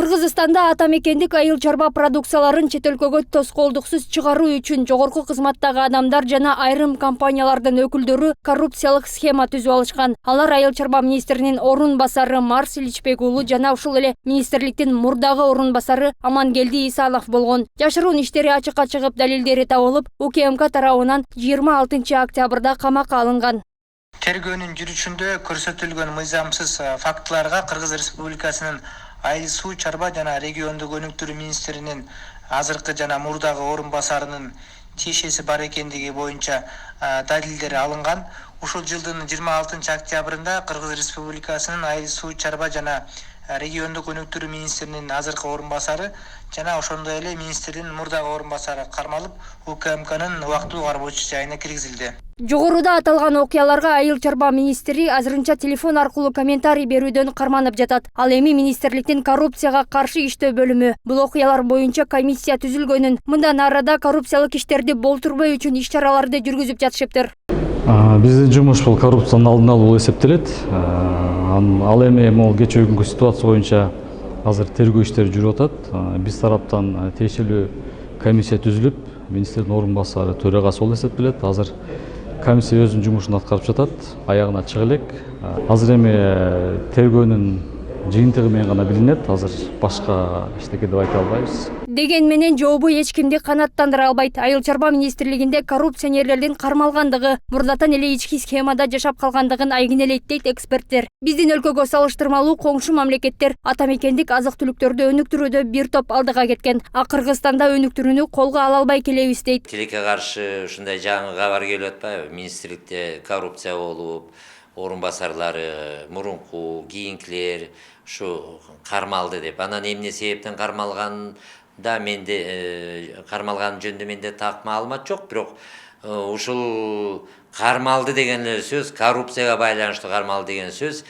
Кыргызстанда ата мекендик айыл чарба продукцияларын чет өлкөгө тоскоолдуксуз чыгаруу үчүн жогорку кызматтагы адамдар жана айрым компаниялардын өкүлдөрү коррупциялык схема түзүп алышкан. Алар айыл чарба министринин орун басары Марс Ильичбек уулу жана ушул эле министрликтин мурдагы орун басары Амангелди Исанов болгон. Жашыруун иштери ачыкка чыгып, далилдери табылып, УКМК тарабынан 26 октябрда камакка алынган. Тергөөнүн жүрүшүндө көрсөтүлгөн мыйзамсыз фактыларга Кыргыз Республикасынын айыл суу чарба жана региондук өнүктүрүү министринин азыркы жана мурдагы орун басарынын тиешеси бар экендиги боюнча далилдер алынган. Ушул жылдын 26 октябрында Кыргыз Республикасынын айыл суу чарба жана региондук өнүктүрүү министринин азыркы орун басары жана ошондой эле министрдин мурдагы орун басары кармалып, УКМКнын убактылуу кармоочу жайына киргизилди. Жогоруда аталган окуяларга айыл чарба министри азырынча телефон аркылуу комментарий берүүдөн карманып жатат. Ал эми министрликтин коррупцияга каршы иштөө бөлүмү бул окуялар боюнча комиссия түзүлгөнүн, мындан арада коррупциялык иштерди болтурбоо үчүн иш-чараларды жүргүзүп жатышыптыр. Биздин жумуш бул коррупциянын алдын алуу эсептелет. Ал эми могул кечээ күнгү ситуация боюнча азыр тергөө иштери жүрүп атат. Биз тараптан тиешелүү комиссия түзүлүп, министрдин орун басары төрагасы болуп эсептелет. Азыр комиссия өзүнүн жумушун аткарып жатат, аягына чыга элек. Азыр эми тергөөнүн жыйынтыгы менен гана билинет. Азыр башка эчтеке деп айта албайбыз. Деген менен жообу эч кимди канааттандыра албайт. Айыл чарба министрлигинде коррупционерлердин кармалгандыгы, мурдатан эле ички схемада жашап калгандыгын айгинелейт дейт эксперттер. Биздин өлкөгө салыштырмалуу коңшу мамлекеттер ата мекендик азык-түлүктөрдү өнүктүрүүдө бир топ алдыга кеткен. А Кыргызстанда өнүктүрүүнү колго ала албай келебиз дейт. Тилекке каршы ушундай жаңы кабар келип атпайбы? Министрликте коррупция болуп, орун басарлары, мурунку, кийинкилер ушу кармалды деп. Анан эмне себептен кармалганда менде кармалган жөнүндө менде так маалымат жок, бирок ушул кармалды деген сөз, коррупцияга байланыштуу кармалды деген сөз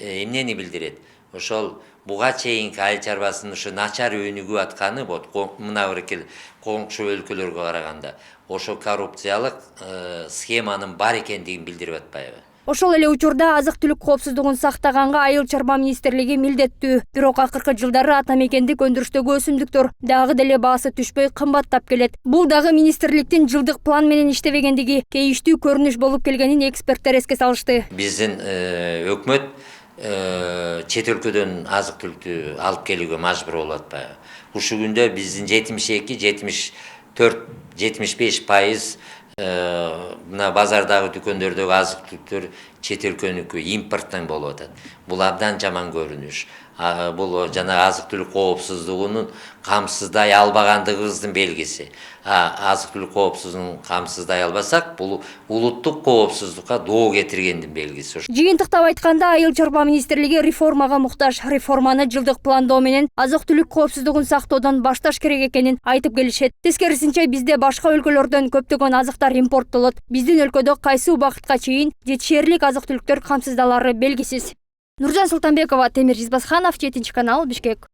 эмнени билдирет? Ошол буга чейинки айыл чарбасынын ушу начар өнүгүп атканы, мына бир коңшу өлкөлөргө караганда ошо коррупциялык схеманын бар экендигин билдирип атпайбы? Ошол эле учурда азык-түлүк коопсуздугун сактаганга айыл чарба министрлиги милдеттүү. Бирок акыркы жылдары ата мекендик өндүрүштөгү өсүмдүктөр дагы деле баасы түшпөй кымбаттап келет. Бул дагы министрликтин жылдык план менен иштебегендиги кейиштүү көрүнүш болуп келгенин эксперттер эске салышты. Биздин өкмөт чет өлкөдөн азык-түлүктү алып келүүгө мажбур болуп атпайбы? Ушул күндө биздин 72, 74, 75% мына базардагы дүкөндөрдөгү азык-түлүктөр чет өлкөнүкү импорттон болуп атат. Бул абдан жаман көрүнүш. Бул жана азык-түлүк коопсуздугунун камсыздай албагандыгыбыздын белгиси. Азык-түлүк коопсуздугун камсыздай албасак, бул улуттук коопсуздукка доо кетиргендин белгиси. Жыйынтыктап айтканда, айыл чарба министрлиги реформага муктаж. Реформаны жылдык пландоо менен азык-түлүк коопсуздугун сактоодон башташ керек экенин айтып келишет. Тескерисинче, бизде башка өлкөлөрдөн көптөгөн азыктар импорттолот. Биздин өлкөдө кайсы убакытка чейин жетишээрлик азык-түлүктөр камсыздалары белгисиз. Нуржан Султанбекова, Темир Жизбасханов, 7 канал, Бишкек.